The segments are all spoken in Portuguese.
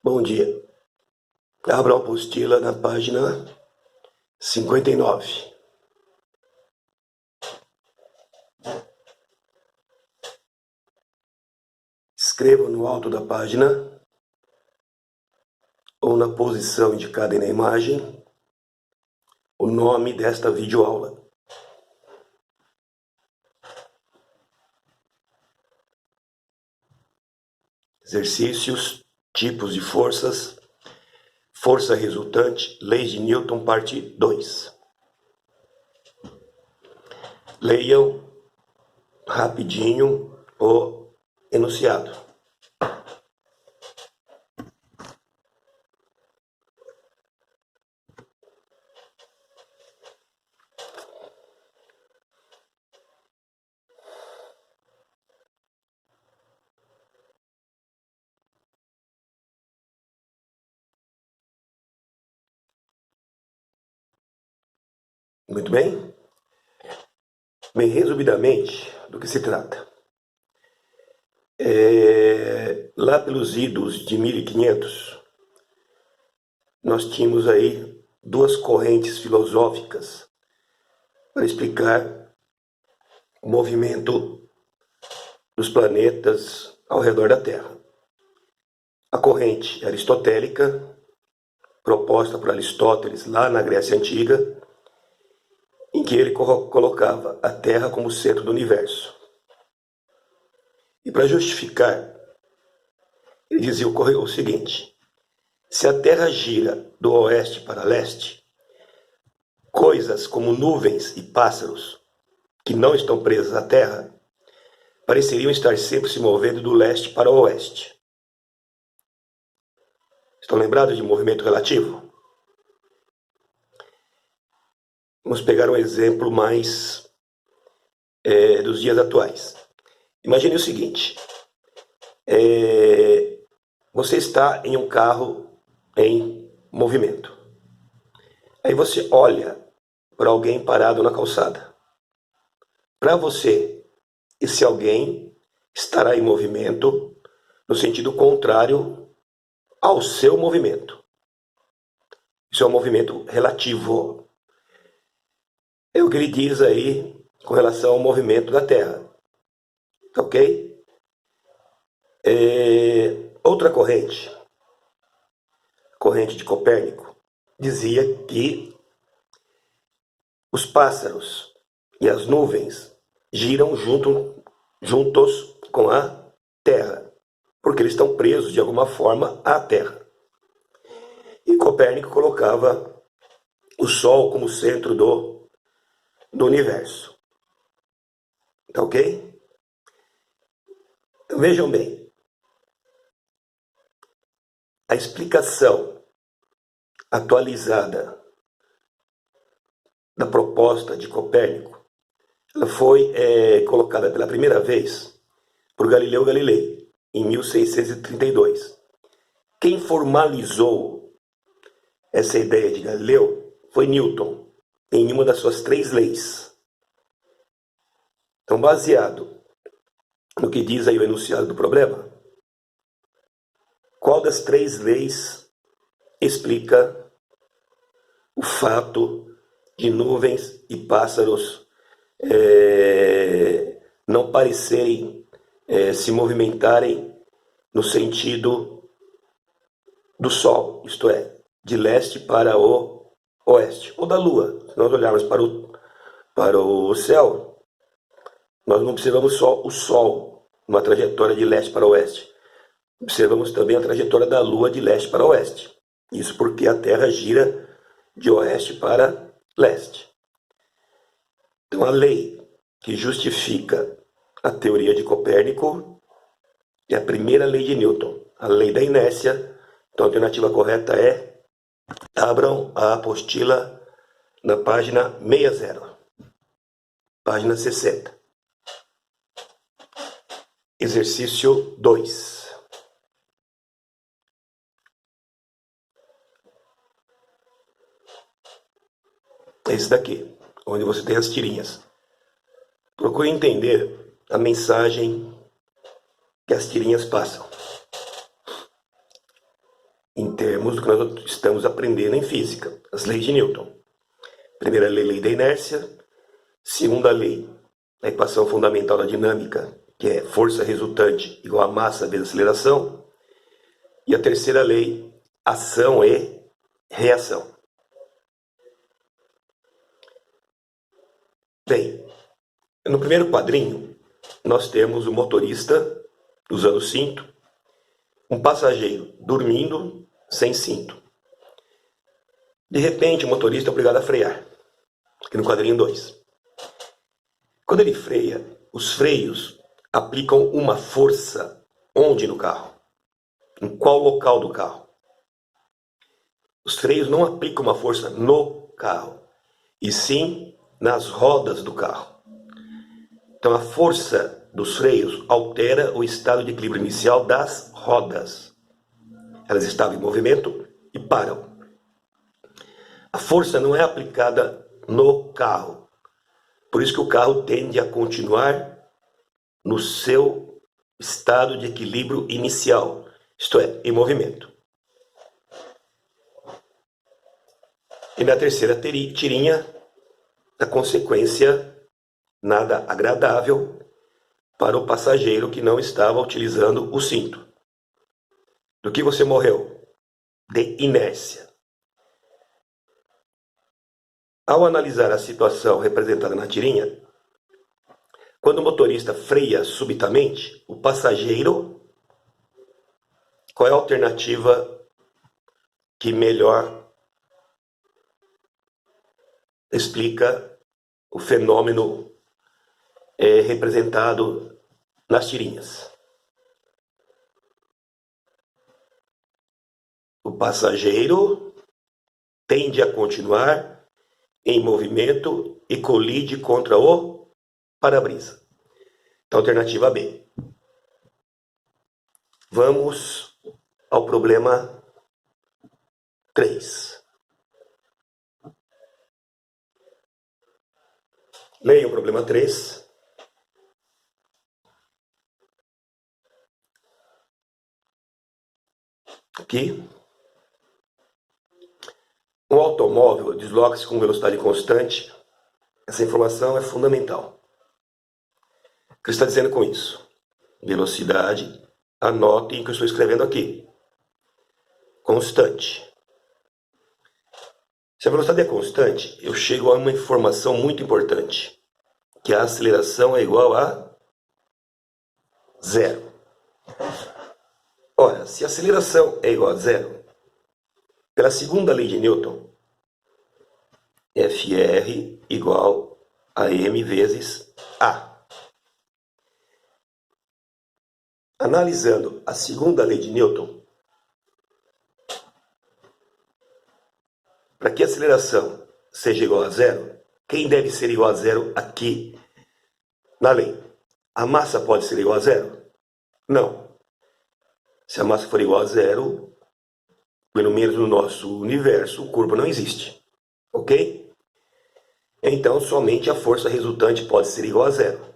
Bom dia. Abra a apostila na página 59. Escreva no alto da página ou na posição indicada na imagem o nome desta videoaula. Exercícios, tipos de forças, força resultante, leis de Newton, parte 2. Leiam rapidinho o enunciado. Muito bem? Bem, resumidamente, do que se trata? Lá pelos idos de 1500, nós tínhamos aí duas correntes filosóficas para explicar o movimento dos planetas ao redor da Terra. A corrente aristotélica, proposta por Aristóteles lá na Grécia Antiga, em que ele colocava a Terra como centro do universo. E para justificar, ele dizia o seguinte: se a Terra gira do oeste para leste, coisas como nuvens e pássaros que não estão presas à Terra pareceriam estar sempre se movendo do leste para o oeste. Estão lembrados de movimento relativo? Vamos pegar um exemplo mais dos dias atuais. Imagine o seguinte: você está em um carro em movimento. Aí você olha para alguém parado na calçada. Para você, esse alguém estará em movimento no sentido contrário ao seu movimento. Isso é um movimento relativo. É o que ele diz aí com relação ao movimento da Terra. Ok? Outra corrente, a corrente de Copérnico, dizia que os pássaros e as nuvens giram juntos com a Terra, porque eles estão presos de alguma forma à Terra. E Copérnico colocava o Sol como centro do universo. Tá ok? Então vejam bem. A explicação atualizada da proposta de Copérnico, ela foi colocada pela primeira vez por Galileu Galilei, em 1632. Quem formalizou essa ideia de Galileu foi Newton, em uma das suas 3 leis. Então, baseado no que diz aí o enunciado do problema, qual das 3 leis explica o fato de nuvens e pássaros não parecerem se movimentarem no sentido do Sol, isto é, de leste para o oeste, ou da Lua? Se nós olharmos para o céu, nós não observamos só o Sol numa trajetória de leste para oeste. Observamos também a trajetória da Lua de leste para oeste. Isso porque a Terra gira de oeste para leste. Então, a lei que justifica a teoria de Copérnico é a primeira lei de Newton, a lei da inércia. Então, a alternativa correta é: abram a apostila na página 60, página 60. Exercício 2. Esse daqui, onde você tem as tirinhas. Procure entender a mensagem que as tirinhas passam. termos do que nós estamos aprendendo em física, as leis de Newton. Primeira lei, lei da inércia. Segunda lei, a equação fundamental da dinâmica, que é força resultante igual a massa vezes aceleração. E a terceira lei, ação e reação. Bem, no primeiro quadrinho, nós temos o motorista usando cinto, um passageiro dormindo sem cinto. De repente, o motorista é obrigado a frear, aqui no quadrinho 2. Quando ele freia, os freios aplicam uma força onde no carro? Em qual local do carro? Os freios não aplicam uma força no carro, e sim nas rodas do carro. Então a força dos freios altera o estado de equilíbrio inicial das rodas. Elas estavam em movimento e param. A força não é aplicada no carro. Por isso que o carro tende a continuar no seu estado de equilíbrio inicial, isto é, em movimento. E na terceira tirinha, a consequência nada agradável para o passageiro que não estava utilizando o cinto. Do que você morreu? De inércia. Ao analisar a situação representada na tirinha, quando o motorista freia subitamente, o passageiro, qual é a alternativa que melhor explica o fenômeno representado nas tirinhas? O passageiro tende a continuar em movimento e colide contra o para-brisa. Então, alternativa B. Vamos ao problema 3. Leia o problema 3. Aqui. Um automóvel desloca-se com velocidade constante. Essa informação é fundamental. O que ele está dizendo com isso? Velocidade, anotem o que eu estou escrevendo aqui. Constante. Se a velocidade é constante, eu chego a uma informação muito importante, que a aceleração é igual a zero. Ora, se a aceleração é igual a zero, pela segunda lei de Newton, Fr igual a m vezes A. Analisando a segunda lei de Newton, para que a aceleração seja igual a zero, quem deve ser igual a zero aqui na lei? A massa pode ser igual a zero? Não. Se a massa for igual a zero, pelo menos no nosso universo, o corpo não existe. Ok? Então, somente a força resultante pode ser igual a zero.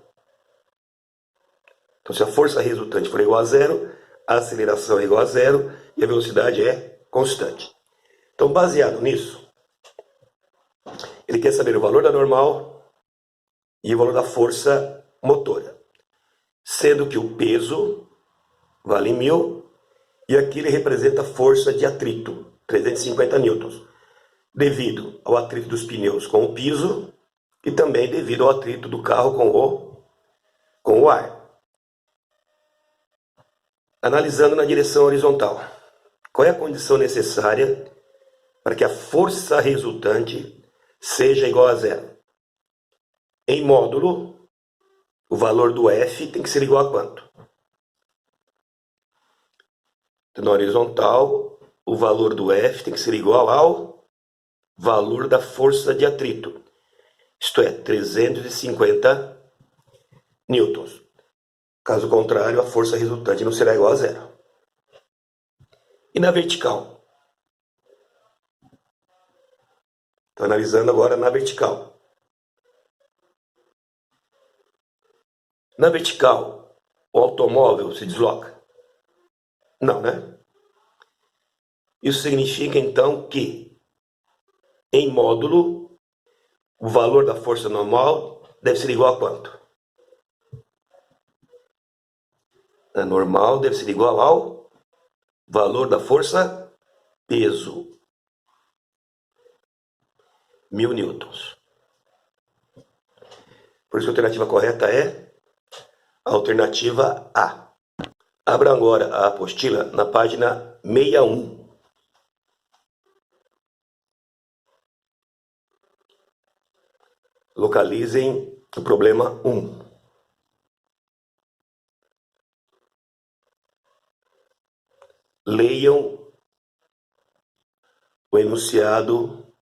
Então, se a força resultante for igual a zero, a aceleração é igual a zero e a velocidade é constante. Então, baseado nisso, ele quer saber o valor da normal e o valor da força motora. Sendo que o peso vale 1000 e aqui ele representa a força de atrito, 350 newtons, devido ao atrito dos pneus com o piso e também devido ao atrito do carro com o ar. Analisando na direção horizontal, qual é a condição necessária para que a força resultante seja igual a zero? Em módulo, o valor do F tem que ser igual a quanto? Então, na horizontal, o valor do F tem que ser igual ao valor da força de atrito, isto é, 350 newtons. Caso contrário, a força resultante não será igual a zero. E na vertical? Estou analisando agora na vertical. Na vertical, o automóvel se desloca? Não, né? Isso significa, então, que, em módulo, o valor da força normal deve ser igual a quanto? A normal deve ser igual ao valor da força peso, 1000 newtons. Por isso a alternativa correta é a alternativa A. Abra agora a apostila na página 61. Localizem o problema 1. Leiam o enunciado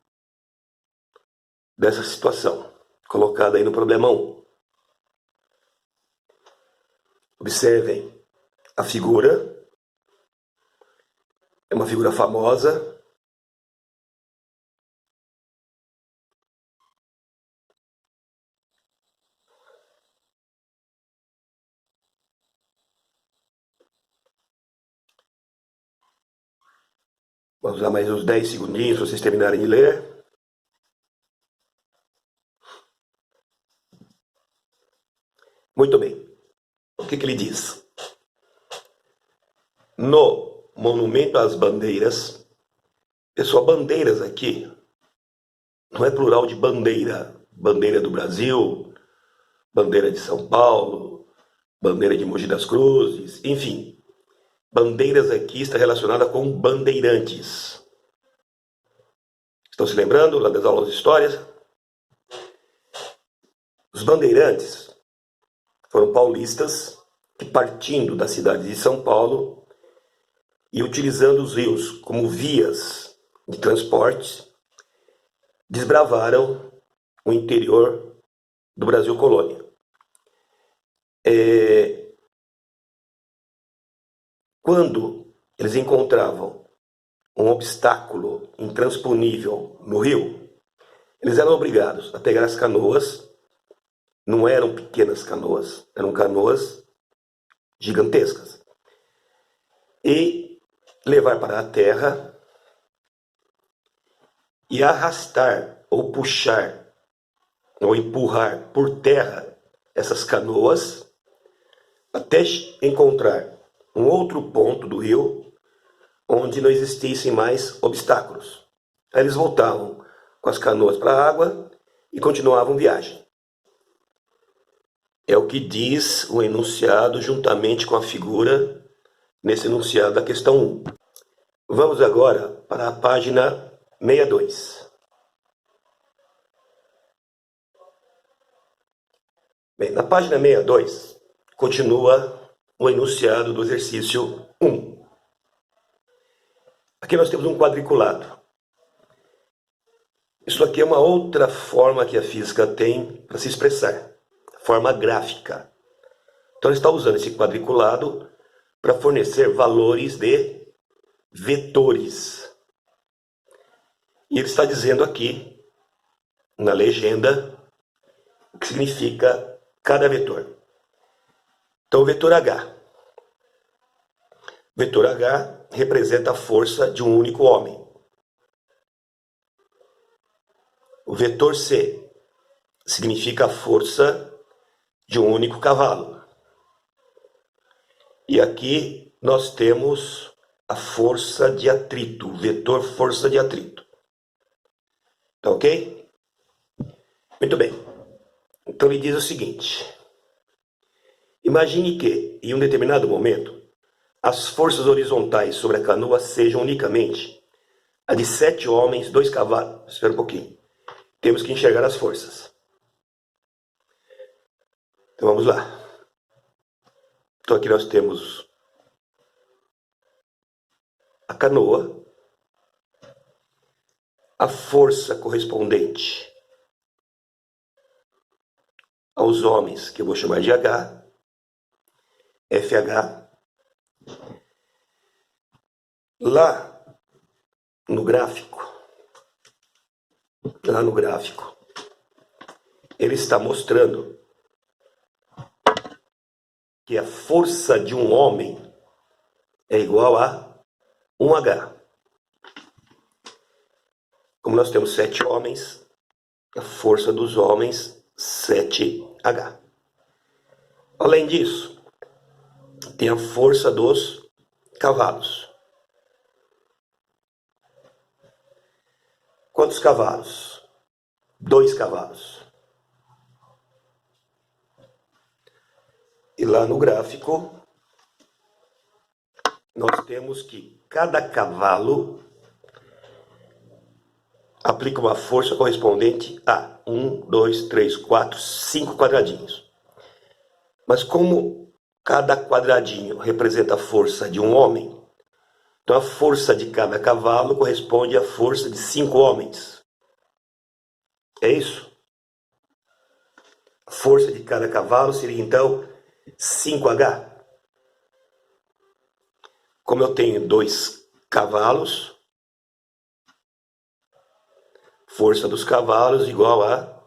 dessa situação, colocada aí no problema 1. Observem a figura. É uma figura famosa. Vamos dar mais uns 10 segundinhos para vocês terminarem de ler. Muito bem. O que ele diz? No monumento às bandeiras, pessoal, bandeiras aqui não é plural de bandeira. Bandeira do Brasil, bandeira de São Paulo, bandeira de Mogi das Cruzes, enfim. Bandeiras aqui está relacionada com bandeirantes. Estão se lembrando lá das aulas de história? Os bandeirantes foram paulistas que, partindo da cidade de São Paulo e utilizando os rios como vias de transporte, desbravaram o interior do Brasil colônia. Quando eles encontravam um obstáculo intransponível no rio, eles eram obrigados a pegar as canoas. Não eram pequenas canoas, eram canoas gigantescas, e levar para a terra e arrastar ou puxar ou empurrar por terra essas canoas até encontrar um outro ponto do rio onde não existissem mais obstáculos. Aí eles voltavam com as canoas para a água e continuavam viagem. É o que diz o enunciado juntamente com a figura nesse enunciado da questão 1. Vamos agora para a página 62. Bem, na página 62, continua o enunciado do exercício 1. Aqui nós temos um quadriculado. Isso aqui é uma outra forma que a física tem para se expressar, forma gráfica. Então ele está usando esse quadriculado para fornecer valores de vetores. E ele está dizendo aqui, na legenda, o que significa cada vetor. Então, o vetor H. O vetor H representa a força de um único homem. O vetor C significa a força de um único cavalo. E aqui nós temos a força de atrito, o vetor força de atrito. Tá ok? Muito bem. Então ele diz o seguinte: imagine que, em um determinado momento, as forças horizontais sobre a canoa sejam unicamente a de 7 homens, 2 cavalos. Espera um pouquinho. Temos que enxergar as forças. Então vamos lá. Então aqui nós temos a canoa, a força correspondente aos homens, que eu vou chamar de H, FH. Lá no gráfico, ele está mostrando que a força de um homem é igual a 1H. nós temos 7 homens, a força dos homens, 7H. Além disso, tem a força dos cavalos. Quantos cavalos? 2 cavalos. E lá no gráfico, nós temos que cada cavalo aplica uma força correspondente a 1, 2, 3, 4, 5 quadradinhos. Mas como cada quadradinho representa a força de um homem, então a força de cada cavalo corresponde à força de 5 homens. É isso? A força de cada cavalo seria então 5H. Como eu tenho 2 cavalos, força dos cavalos igual a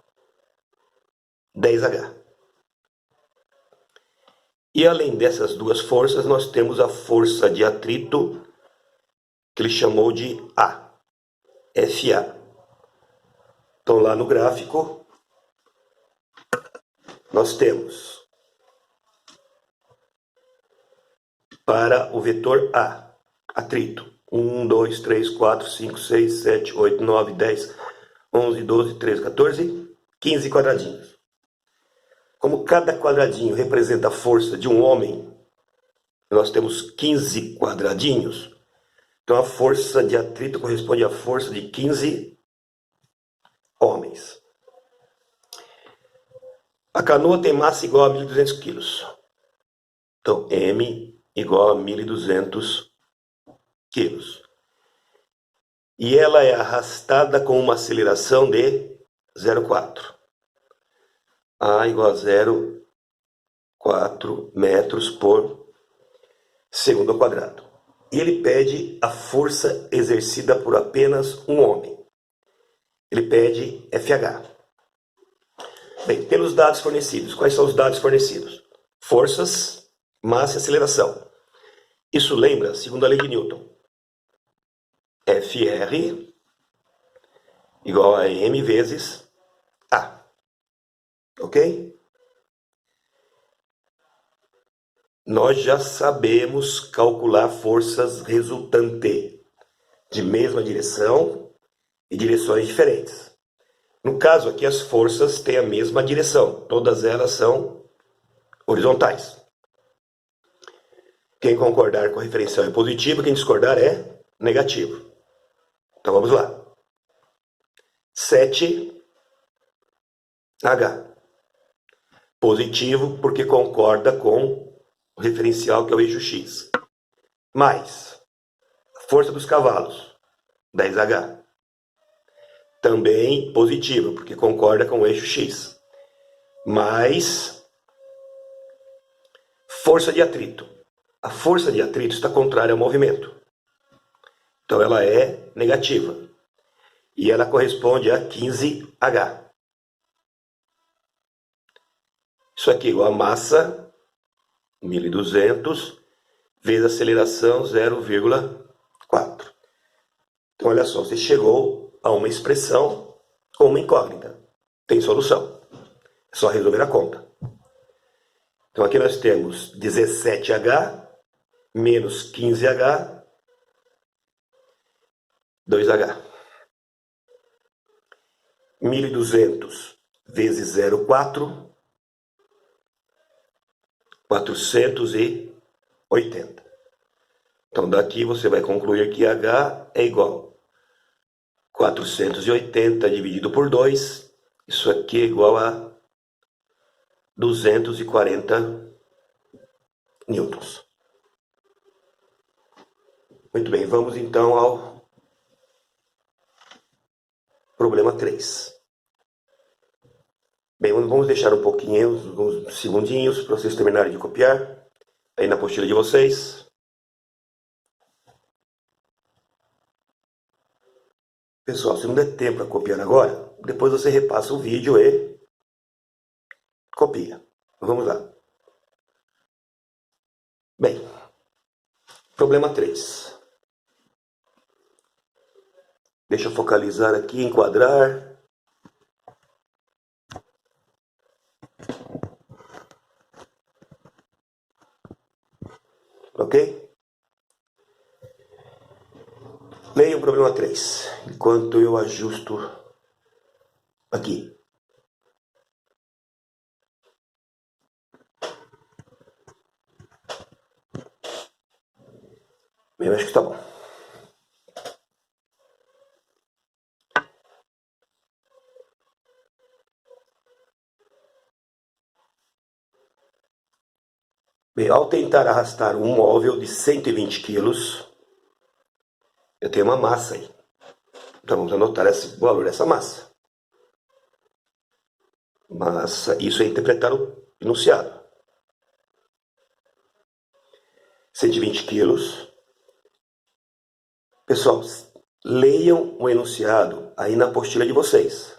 10H. E além dessas duas forças, nós temos a força de atrito, que ele chamou de A, FA. Então lá no gráfico, nós temos para o vetor A, atrito, 1, 2, 3, 4, 5, 6, 7, 8, 9, 10, 11, 12, 13, 14, 15 quadradinhos. Como cada quadradinho representa a força de um homem, nós temos 15 quadradinhos, então a força de atrito corresponde à força de 15 homens. A canoa tem massa igual a 1.200 quilos. Então, M igual a 1.200 quilos. E ela é arrastada com uma aceleração de 0,4. A igual a 0,4 metros por segundo ao quadrado. E ele pede a força exercida por apenas um homem. Ele pede FH. Bem, pelos dados fornecidos, quais são os dados fornecidos? Forças, massa e aceleração. Isso lembra, segundo a lei de Newton, FR igual a M vezes A. Ok? Nós já sabemos calcular forças resultantes de mesma direção e direções diferentes. No caso aqui, as forças têm a mesma direção, todas elas são horizontais. Quem concordar com a referencial é positivo, quem discordar é negativo. Então vamos lá. 7H. Positivo porque concorda com o referencial que é o eixo X. Mais a força dos cavalos, 10H. Também positivo porque concorda com o eixo X. Mais força de atrito. A força de atrito está contrária ao movimento. Então ela é negativa. E ela corresponde a 15H. Isso aqui é igual a massa, 1.200, vezes aceleração, 0,4. Então olha só, você chegou a uma expressão com uma incógnita. Tem solução. É só resolver a conta. Então aqui nós temos 17H menos 15H, 2H. 1.200 vezes 0,4, 480. Então daqui você vai concluir que H é igual a 480 dividido por 2. Isso aqui é igual a 240 newtons. Muito bem, vamos então ao problema 3. Bem, vamos deixar um pouquinho, uns segundinhos, para vocês terminarem de copiar, aí na apostila de vocês. Pessoal, se não der tempo para copiar agora, depois você repassa o vídeo e copia. Vamos lá. Bem, problema 3. Deixa eu focalizar aqui, enquadrar. Ok? Leia o problema 3, enquanto eu ajusto aqui. Eu acho que tá bom. Bem, ao tentar arrastar um móvel de 120 quilos, eu tenho uma massa aí. Então vamos anotar esse valor dessa massa. Massa, isso é interpretar o enunciado. 120 quilos. Pessoal, leiam o enunciado aí na apostila de vocês.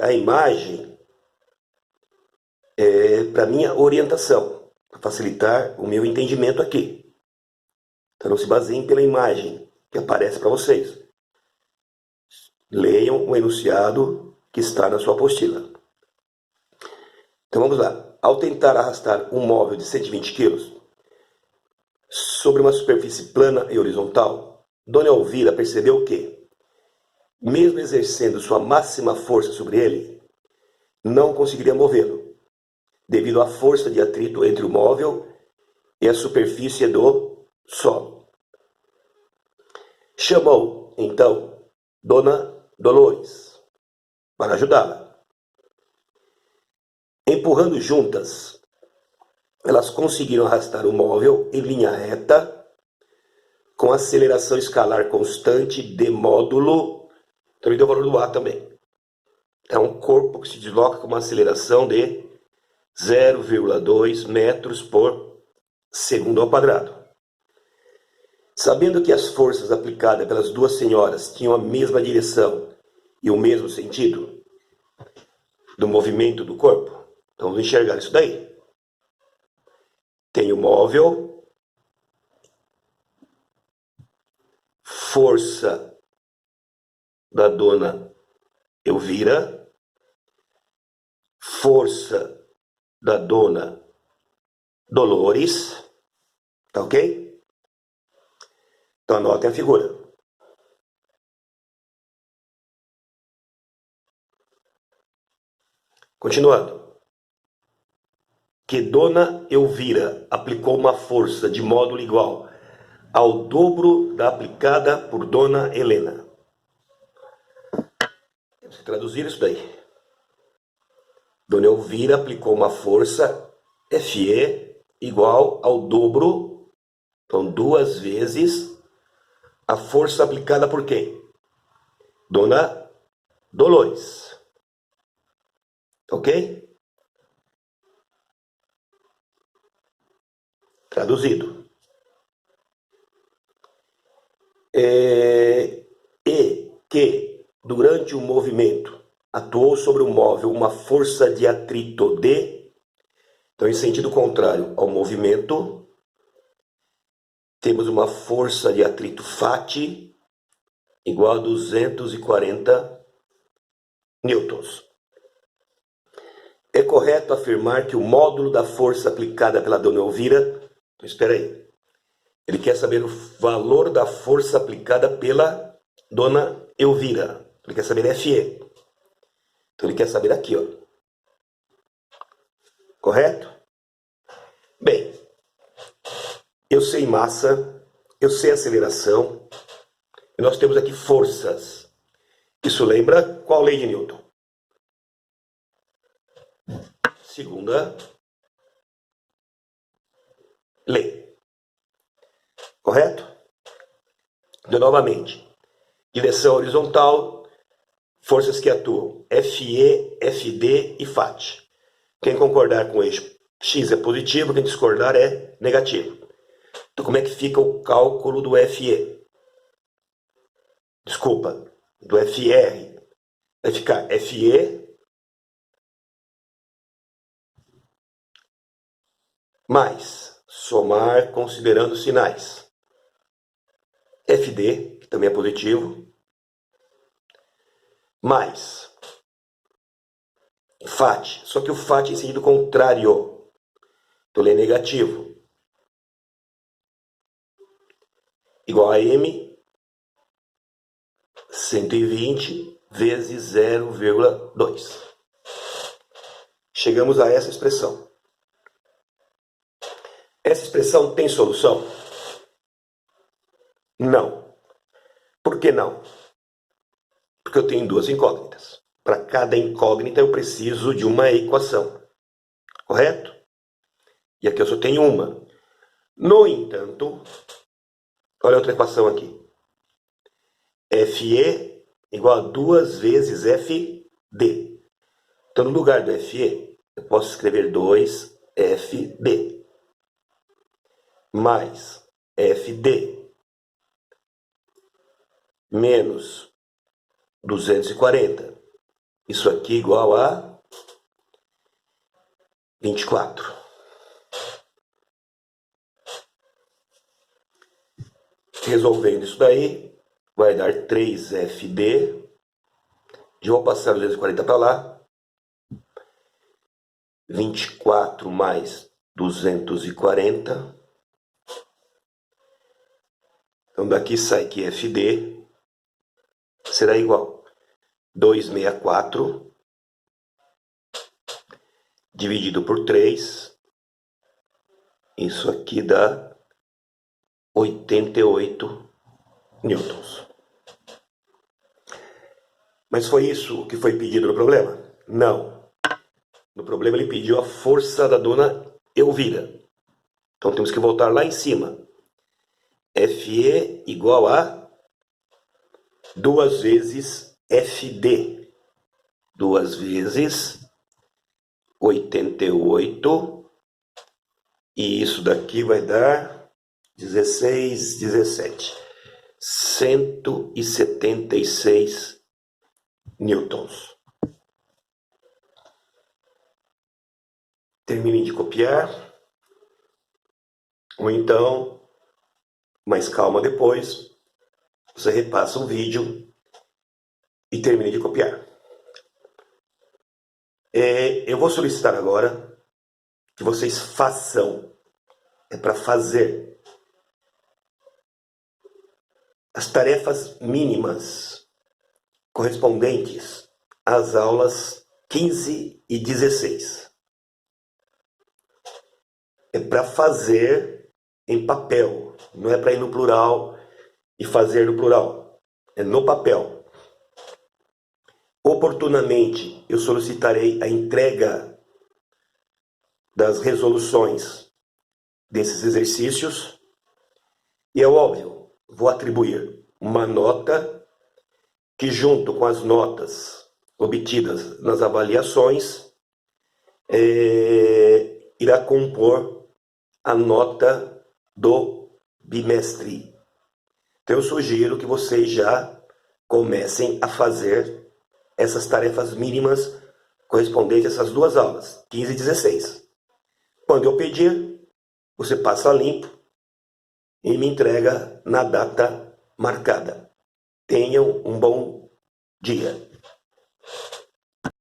A imagem é para minha orientação, para facilitar o meu entendimento aqui. Então não se baseiem pela imagem que aparece para vocês. Leiam o enunciado que está na sua apostila. Então vamos lá. Ao tentar arrastar um móvel de 120 quilos sobre uma superfície plana e horizontal, Dona Elvira percebeu que, mesmo exercendo sua máxima força sobre ele, não conseguiria movê-lo, devido à força de atrito entre o móvel e a superfície do solo. Chamou, então, Dona Dolores para ajudá-la. Empurrando juntas, elas conseguiram arrastar o móvel em linha reta, com aceleração escalar constante de módulo, também deu o valor do A também. É um corpo que se desloca com uma aceleração de 0,2 metros por segundo ao quadrado. Sabendo que as forças aplicadas pelas duas senhoras tinham a mesma direção e o mesmo sentido do movimento do corpo, então vamos enxergar isso daí. Tem o móvel, força da Dona Elvira, força da Dona Dolores, tá ok? Então anotem a figura. Continuando. Que Dona Elvira aplicou uma força de módulo igual ao dobro da aplicada por Dona Helena. Temos que traduzir isso daí. Dona Elvira aplicou uma força Fe igual ao dobro, então 2 vezes, a força aplicada por quem? Dona Dolores. Ok? Traduzido. E que, durante o movimento, atuou sobre o móvel uma força de atrito de... Então, em sentido contrário ao movimento, temos uma força de atrito Φ igual a 240 newtons. É correto afirmar que o módulo da força aplicada pela Dona Elvira... Então, espera aí. Ele quer saber o valor da força aplicada pela Dona Elvira. Ele quer saber Fe. Então ele quer saber aqui, ó. Correto? Bem, eu sei massa, eu sei aceleração, e nós temos aqui forças. Isso lembra qual lei de Newton? Segunda lei. Correto? Então, novamente, direção horizontal, forças que atuam Fe, Fd e Φ. Quem concordar com o eixo X é positivo, quem discordar é negativo. Então, como é que fica o cálculo do Fe? Desculpa, do Fr. Vai ficar Fe mais somar considerando sinais. FD, que também é positivo, mais FAT, só que o FAT em sentido contrário, então ele é negativo, igual a M 120 vezes 0,2. Chegamos a essa expressão. Essa expressão tem solução? Não. Por que não? Porque eu tenho duas incógnitas. Para cada incógnita eu preciso de uma equação. Correto? E aqui eu só tenho uma. No entanto, olha a outra equação aqui. FE igual a 2 vezes FD. Então, no lugar do FE, eu posso escrever 2FD mais FD menos 240. Isso aqui igual a 24. Resolvendo isso daí, vai dar 3FD. Vou passar 240 para lá. 24 mais 240. Então daqui sai que FD será igual a 264 dividido por 3. Isso aqui dá 88 newtons. Mas foi isso o que foi pedido no problema? Não. No problema ele pediu a força da dona Elvira. Então temos que voltar lá em cima. FE igual a 2 vezes FD. 2 vezes 88. E isso daqui vai dar 16, 17. 176 newtons. Termine de copiar. Ou então, mais calma depois, você repassa o vídeo e termine de copiar. Eu vou solicitar agora que vocês façam, é para fazer, as tarefas mínimas correspondentes às aulas 15 e 16. É para fazer em papel, não é para ir no plural e fazer no plural, é no papel. Oportunamente eu solicitarei a entrega das resoluções desses exercícios e é óbvio, vou atribuir uma nota que, junto com as notas obtidas nas avaliações, irá compor a nota do bimestre. Então eu sugiro que vocês já comecem a fazer essas tarefas mínimas correspondentes a essas duas aulas, 15 e 16. Quando eu pedir, você passa limpo e me entrega na data marcada. Tenham um bom dia.